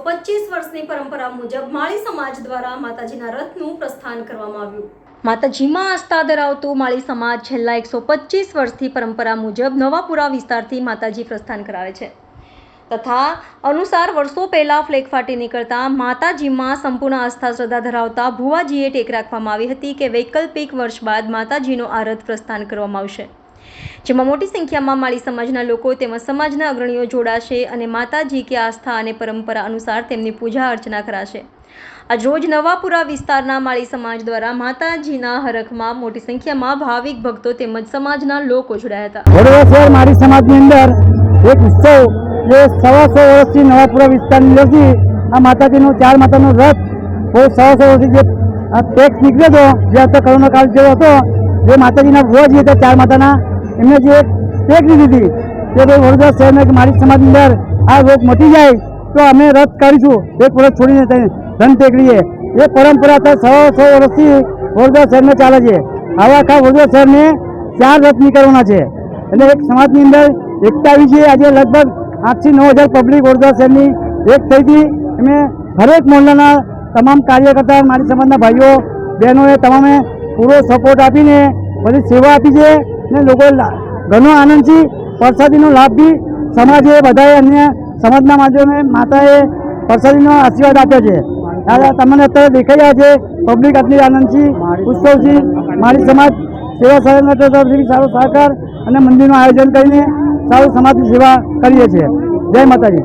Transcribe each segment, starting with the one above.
125 વર્ષની પરંપરા મુજબ માળી સમાજ દ્વારા માતાજીના રથનું પ્રસ્થાન કરવામાં આવ્યું। માતાજીમાં આસ્થા ધરાવતું માળી સમાજ છેલ્લા 125 વર્ષથી પરંપરા મુજબ નવાપુરા વિસ્તારથી માતાજી પ્રસ્થાન કરાવે છે તથા અનુસાર વર્ષો પહેલા ફ્લેગ ફાટી નીકળતા માતાજીમાં સંપૂર્ણ આસ્થા શ્રદ્ધા ધરાવતા ભુવાજીએ ટેક રાખવામાં આવી હતી કે વૈકલ્પિક વર્ષ બાદ માતાજીનો આ રથ પ્રસ્થાન કરવામાં આવશે, જેમાં મોટી સંખ્યામાં માળી સમાજના લોકો તેમજ સમાજના અગ્રણીઓ જોડાશે અને માતાજી કે આસ્થા અને પરંપરા અનુસાર તેમની પૂજા અર્ચના કરાશે। આજ રોજ નવાપુરા વિસ્તારના માળી સમાજ દ્વારા માતાજીના હરખમાં મોટી સંખ્યામાં ભાવિક ભક્તો તેમજ સમાજના લોકો જોડાયા હતા। વડોદરા શહેર માળી સમાજની અંદર એક ઉત્સવ જે 125 વર્ષથી નવાપુરા વિસ્તારની અંદરથી આ માતાજીનો ચાર માતાનો રથ 125 વર્ષથી જે ટેક્સ નીકળ્યો હતો, જે અત્યારે કોરોના કાળ જેવો હતો, જે માતાજીના ભુવાજી હતા ચાર માતાના, એમને જે ટેક લીધી હતી તે વડોદરા શહેરના માળી સમાજની અંદર આ રોગ મટી જાય તો અમે રથ કાઢીશું, એક વર્ષ છોડીને ધન ટેકરીએ। એ પરંપરા તો 100 વર્ષથી વડોદરા શહેરમાં ચાલે છે। આવા આખા વડોદરા શહેરને 4 રથ નીકળવાના છે એટલે એક સમાજની અંદર એકતા આવી છે। આજે લગભગ 8 થી 9 હજાર પબ્લિક વડોદરા શહેરની એક થઈ હતી। અમે હરેક મોહલ્લાના તમામ કાર્યકર્તા મારી સમાજના ભાઈઓ બહેનોએ તમામે પૂરો સપોર્ટ આપીને બધી સેવા આપી છે ને લોકો ઘણો આનંદથી પ્રસાદીનો લાભ બી સમાજે બધાએ અન્ય સમાજના માતાએ પ્રસાદીનો આશીર્વાદ આપ્યો છે। તમને અત્યારે દેખાઈ રહ્યા છે પબ્લિક આટલી આનંદથી ઉત્સવથી મારી સમાજ સેવા સંગઠન તરફથી સારો સહકાર અને મંદિરનું આયોજન કરીને સારું સમાજની સેવા કરીએ છીએ। જય માતાજી।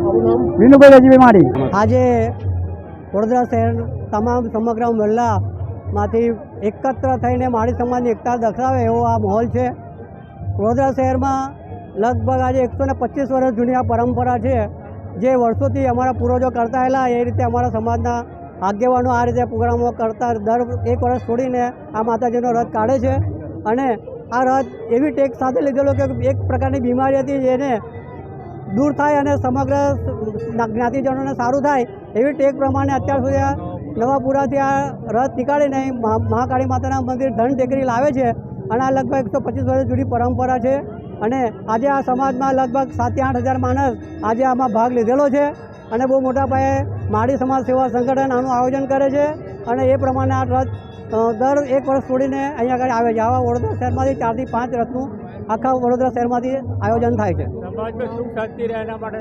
વિનુભાઈ રજીભાઈ માળી। આજે વડોદરા શહેર તમામ સમગ્ર મહલ્લામાંથી એકત્ર થઈને માળી સમાજની એકતા દર્શાવે એવો આ માહોલ છે। વડોદરા શહેરમાં લગભગ આજે 125 વર્ષ જૂની આ પરંપરા છે, જે વર્ષોથી અમારા પૂર્વજો કરતા આવેલા એ રીતે અમારા સમાજના આગેવાનો આ રીતે પ્રોગ્રામો કરતા દર એક વર્ષ છોડીને આ માતાજીનો રથ કાઢે છે અને આ રથ એવી ટેક સાથે લીધેલો કે એક પ્રકારની બીમારી હતી જેને દૂર થાય અને સમગ્ર જ્ઞાતિજનોને સારું થાય એવી ટેક પ્રમાણે અત્યાર સુધી નવાપુરાથી આ રથ નીકાળીને મહાકાળી માતાના મંદિર ધન ટેકરી લાવે છે અને આ લગભગ 125 વર્ષ જૂની પરંપરા છે અને આજે આ સમાજમાં લગભગ 7 થી 8 હજાર માણસ આજે આમાં ભાગ લીધેલો છે અને બહુ મોટા પાયે માળી સમાજ સેવા સંગઠન આનું આયોજન કરે છે અને એ પ્રમાણે આ રથ દર એક વર્ષ છોડીને અહીંયા આગળ આવે છે। આવા વડોદરા શહેરમાંથી 4 થી 5 રથનું આખા વડોદરા શહેરમાંથી આયોજન થાય છે। સમાજમાં સુખ શાંતિ રહે એના માટે